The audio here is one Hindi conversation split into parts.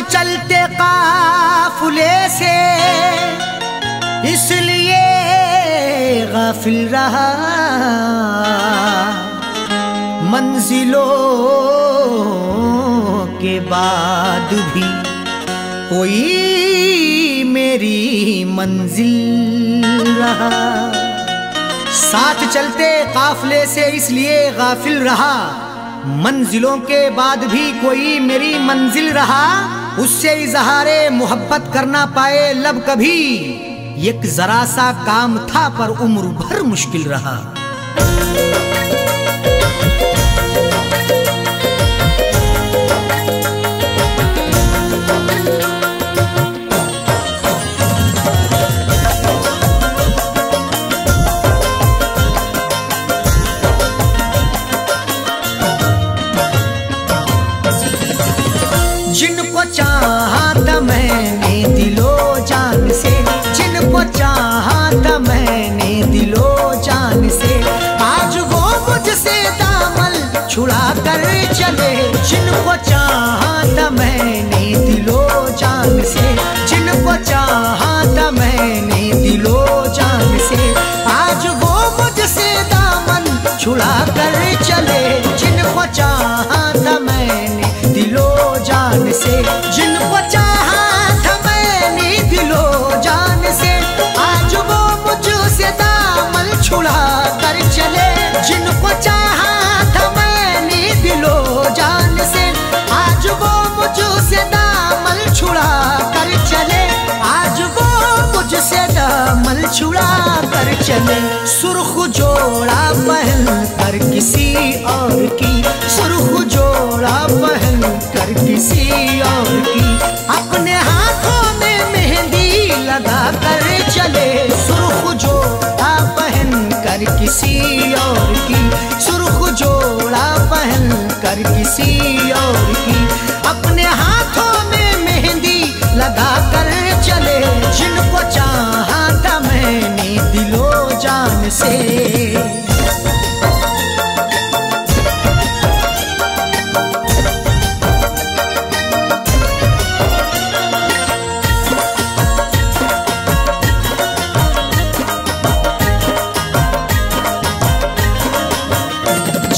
चलते काफिले से इसलिए गाफिल रहा, मंजिलों के बाद भी कोई मेरी मंजिल रहा। साथ चलते काफिले से इसलिए गाफिल रहा, मंजिलों के बाद भी कोई मेरी मंजिल रहा। उससे इजहारे मोहब्बत करना पाए लब कभी, एक जरा सा काम था पर उम्र भर मुश्किल रहा। जिनको चाहा था मैंने दिलो जान से, जिनको चाहा था मैंने दिलो जान से, आज वो मुझसे दामन छुड़ा कर चले। जिनको चाहा था मैंने दिलो जान से, जिनको चाहा था मैंने दिलो जान से, आज वो मुझसे दामन छुड़ा कर चले। जिनको चाहा था मैंने दिलो जान से, जिनको चाहा था मैंने दिलो जान से, आज वो मुझसे दामन छुड़ा कर चले। जिनको चाहा था मैंने दिलो जान से, आज वो मुझसे दामन छुड़ा कर चले। आज वो मुझसे दामन छुड़ा कर चले। सुर्ख जोड़ा पहन कर किसी और की, सुर्ख जोड़ा पहन कर किसी और की, अपने हाथों में मेहंदी लगा कर चले। सुर्ख जोड़ा पहन कर किसी और की, सुर्ख जोड़ा पहन कर किसी और की, अपने हाथों में मेहंदी लगा कर चले। जिनको चाहा था मैंने दिलो जान से।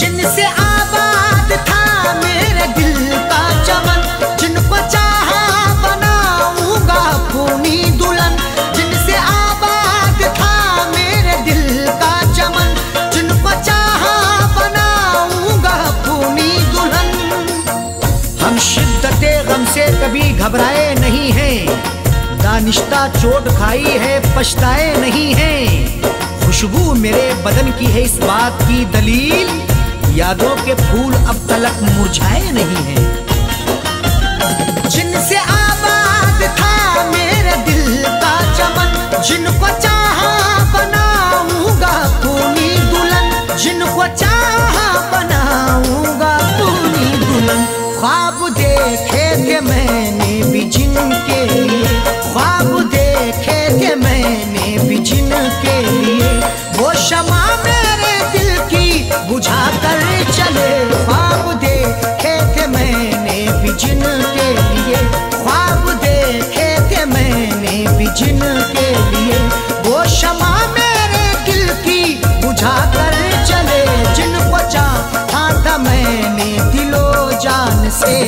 जिनसे आबाद था मेरे दिल का चमन, जिनको चाहा बनाऊंगा अपनी दुल्हन। जिनसे आबाद था मेरे दिल का चमन, जिनको चाहा बनाऊंगा अपनी दुल्हन। हम शिद्दते गम से कभी घबराए नहीं हैं, दानिश्ता चोट खाई है पछताए नहीं हैं। खुशबू मेरे बदन की है इस बात की दलील, यादों के फूल अब तलक मुरझाए नहीं हैं। जिनसे आबाद था मेरे दिल का चमन, जिनको चाहा बनाऊंगा अपनी दुल्हन। जिनको चाहा बनाऊंगा अपनी दुल्हन। ख्वाब देखे थे मैंने भी जिनके लिए, ख्वाब देखे थे मैंने भी जिनके लिए, वो शमा मेरे दिल की बुझा कर चले। ख्वाब देखे थे मैंने भी जिनके लिए, ख्वाब देखे थे मैंने भी जिनके लिए, वो शमा मेरे दिल की बुझा कर चले। जिनको चाहा था मैंने दिलो जान से।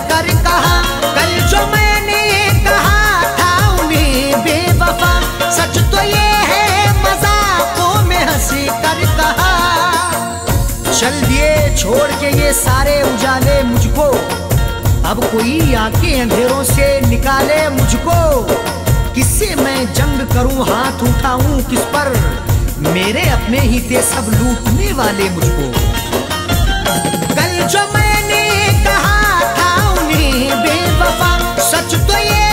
कर कहा कल जो मैंने कहा था उन्हें बेवफा, सच तो ये है मजाकों में हंसी कर कहा। चल दिए छोड़ के ये सारे उजाले मुझको, अब कोई आके अंधेरों से निकाले मुझको। किससे मैं जंग करूं हाथ उठाऊं किस पर, मेरे अपने ही थे सब लूटने वाले मुझको। कल जो मैंने कहा था उन्हें बेवफा, सच तो ये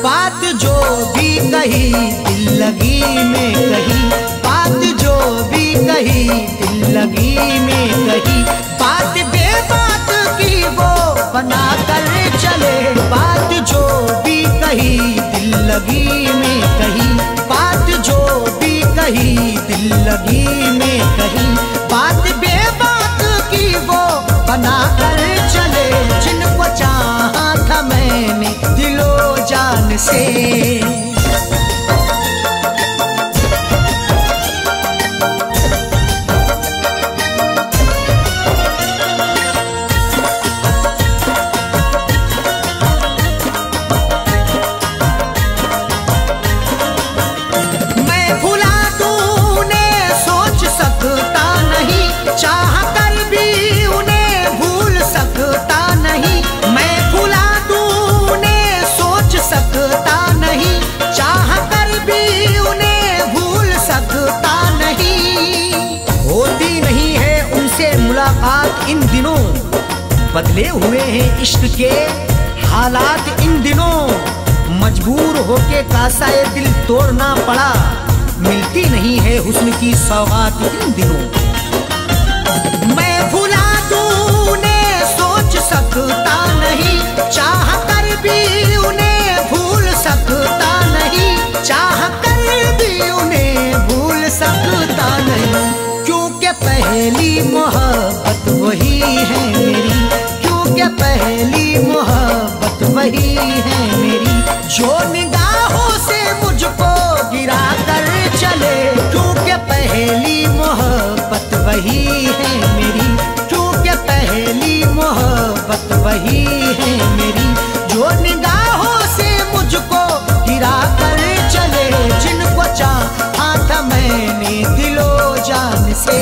बात जो भी कही दिल लगी में कही, बात जो भी कही दिल लगी में कही, बात बेबात की वो बना कर चले। बात जो भी कही दिल लगी में कही, बात जो भी कही दिल लगी में कही, बात बेबात की वो बना कर चले। जिनको चाहा था मैंने दिलो जान से, इन दिनों बदले हुए हैं इश्क के हालात। इन दिनों मजबूर होके कासाए दिल तोड़ना पड़ा, मिलती नहीं है हुस्न की सौगात इन दिनों। मैं भुला दूं उन्हें सोच सकता नहीं, चाह कर भी उन्हें भूल सकता नहीं, चाह कर भी उन्हें भूल सकता नहीं। क्योंकि पहली मोहब्बत वही है मेरी, क्योंकि पहली मोहब्बत वही है मेरी, जो निगाहों से मुझको गिरा कर चले। क्योंकि पहली मोहब्बत वही है मेरी, क्योंकि पहली मोहब्बत वही है मेरी, जो निगाहों से मुझको गिरा कर चले। जिनको चाहा था मैंने दिलो जान से,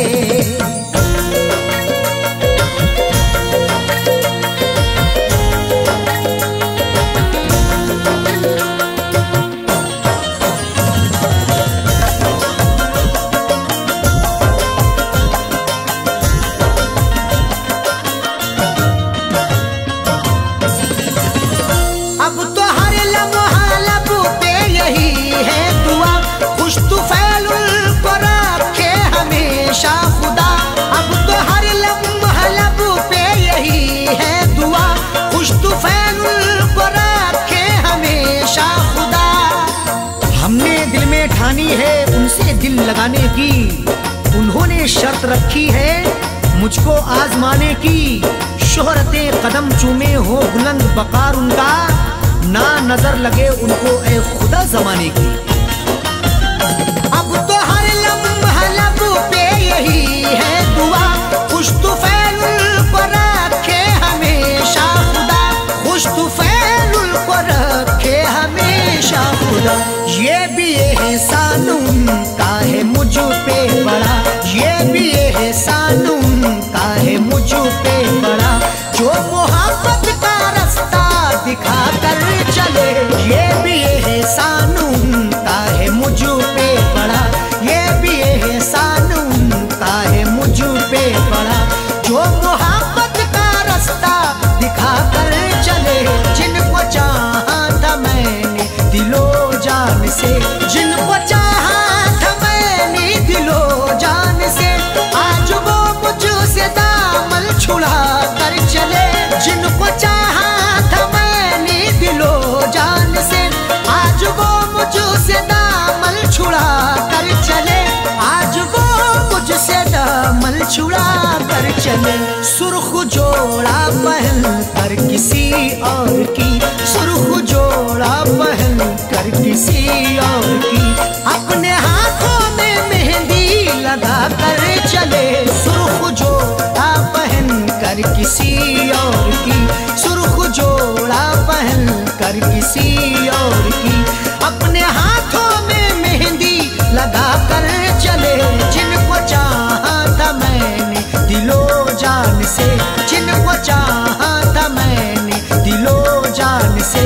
है उनसे दिल लगाने की। उन्होंने शर्त रखी है मुझको आजमाने की, शोहरते कदम चूमे हो बुलंद बकार उनका, ना नजर लगे उनको ए खुदा जमाने की। अब तो हर लम्हा लब पे यही है दुआ, खुश तो फैलुल को रखे हमेशा खुदा, खुश तो फैलुल को रखे हमेशा खुदा। ये भी एहसान उनका है मुझ पे बड़ा, ये भी एहसान उनका है मुझ पे बड़ा, जो मोहब्बत का रास्ता दिखा कर चले। ये भी एहसान उनका है मुझ पे बड़ा, ये भी एहसान उनका है मुझ पे बड़ा, जो मोहब्बत का रास्ता दिखा कर चले। जिनको चाहा था मैंने दिलो जान से, जिनको चाहा था मैंने दिलो जान से, आज वो मुझसे दामन छुड़ा कर चले। जिनको चाहा था मैंने दिलो जान से, आज वो मुझसे दामन छुड़ा कर चले, आज वो मुझसे दामन छुड़ा कर चले। सुर्ख जोड़ा पहन कर किसी और की, सुर्ख जोड़ा पहन कर किसी और की, अपने हाथों में मेहंदी लगा कर चले। सुर्ख जोड़ा पहन कर किसी और की, सुर्ख जोड़ा पहन कर किसी और की, अपने हाथों में मेहंदी लगा कर चले। जिनको चाहा था मैंने दिलो जान से, जिनको चाहा था मैंने दिलो जान से,